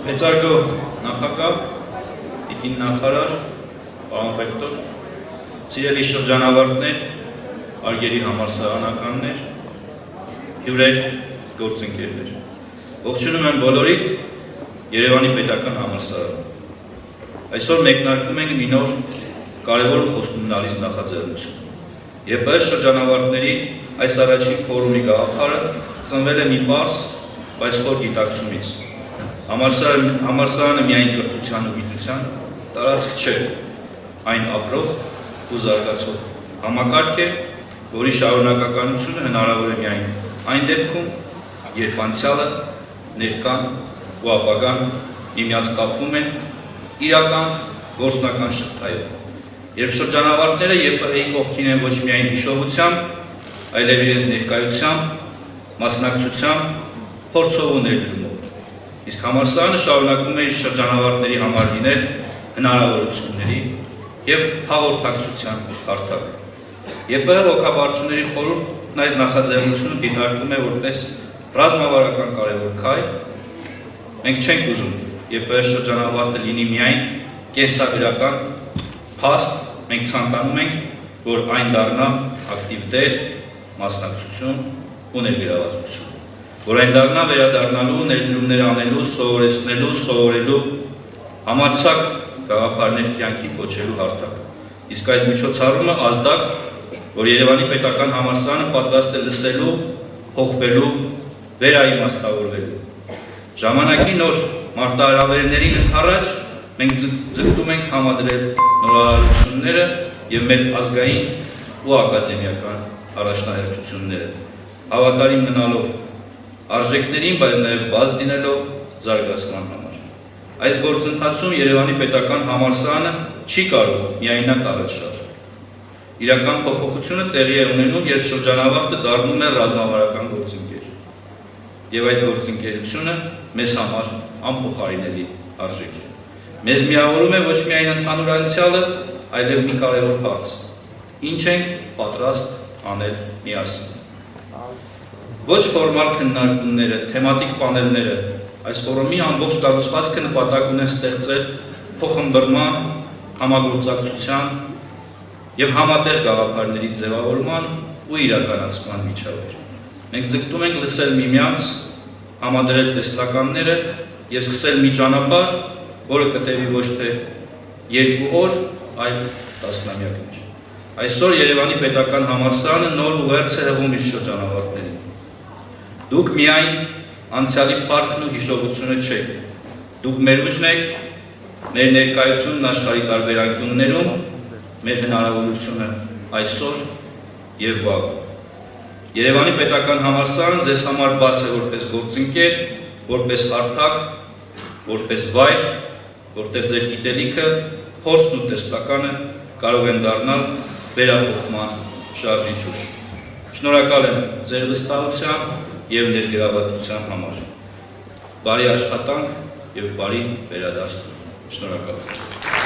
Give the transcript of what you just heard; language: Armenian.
Մեծարգո նախագահ, տիկին նախարար, պարոն ռեկտոր, սիրելի շրջանավարտներ, արգելի համալսարանականներ, հյուրեր, գործընկերներ։ Ողջունում եմ բոլորիդ Երևանի պետական համալսարանում։ Այսօր մեկնարկում ենք մի նոր կարևոր ու խոստումնալից նախաձեռնություն։ ԵՊՀ շրջանավարտների այս առաջին ֆորումի գաղափարը ծնվել է մի պարզ, բայց խոր գիտակցումից։ Համալսարանը միայն կրթության ու գիտության տարածք չէ, այն ապրող ու զարգացող համակարգ է, որի շարունակականությունը հնարավոր է միայն այն դեպքում, երբ անցյալը, ներկան ու ապագան միմյանց կապվում են իրական գործնական շղթայով։ Երբ շրջանավարտները ԵՊՀ-ի կողքին են ոչ միայն հիշողությամբ, այլև իրենց ներկայությամբ, մասնակցությամբ, փորձով ու ներդրումով։ Իսկ համալսարանը շարունակում է իր շրջանավարտների համար լինել հնարավորությունների և հաղորդակցության հարթակ։ ԵՊՀ հոգաբարձուների խորհուրդն այս նախաձեռնությունը դիտարկում է որպես ռազմավարական կարևոր քայլ։ Մենք չենք ուզում ԵՊՀ շրջանավարտը լինի միայն կենսագրական փաստ, մենք ցանկանում ենք, որ այն դառնա ակտիվ դեր, մասնակցություն ու ներգրավվածություն, որ այն դառնա վերադառնալու, ներդրումներ անելու, սովորեցնելու, սովորելու, համարձակ գաղափարներ կյանքի կոչելու հարթակ։ Իսկ այս միջոցառումը ազդակ, որ Երևանի պետական համալսարանը պատրաստ է լսելու, փոխվելու, վերաիմաստավորվելու։ Ժամանակի նոր մարտահրավերներին առաջ մենք ձգտում ենք համադրել նորարարությունները և մեր ազգային ու ակադեմիական առաջնահերթությունները, հավատարիմ մնալով արժեքներին, բայց նաև բաց լինելով զարգացման համար։ Այս գործընթացում Երևանի պետական համալսարանը չի կարող միայնակ առաջ շարժել։ Իրական փոփոխությունը տեղի է ունենում, երբ շրջանավարտը դառնում է ռազմավարական գործընկեր։ Եվ այդ գործընկերությունը մեզ համար անփոխարինելի արժեք է։ Մեզ միավորում է ոչ միայն ընդհանուր անցյալը, այլև մի կարևոր հարց. ինչ ենք պատրաստ անել միասին։ Ոչ ֆորմալ քննարկումները, թեմատիկ պանելները, այս ֆորումի ամբողջ կառուցվածքը նպատակ ունեն ստեղծել փոխըմբռնման, համագործակցության և համատեղ գաղափարների ձևավորման ու իրականացման միջավայր։ Մենք ձգտում ենք լսել միմյանց, համադրել տեսլականները և սկսել մի ճանապարհ, որը կտևի ոչ թե 2 օր, այլ տասնամյակներ։ Այսօր Երևանի պետական համալսարանը նոր ուղերձ է հղում իր շրջանավարտներին։ Դուք միայն անցյալի փառքն ու հիշողությունը չեք։ Դուք մեր ուժն եք, մեր ներկայությունն աշխարհի տարբեր անկյուններում, մեր հնարավորությունը այսօր և վաղ։ Երևանի պետական համալսարանը ձեզ համար բաց է որպես գործընկեր, որպես հարթակ, որպես վայր, որտեղ ձեր գիտելիքը, փորձն ու տեսլականը կարող են դառնալ վերափոխման շարժիչ ուժ։ Շնորհակալ եմ ձեր վստահության և ներգրավվածության համար։ Բարի աշխատանք և բարի վերադարձ։ Շնորհակալ եմ։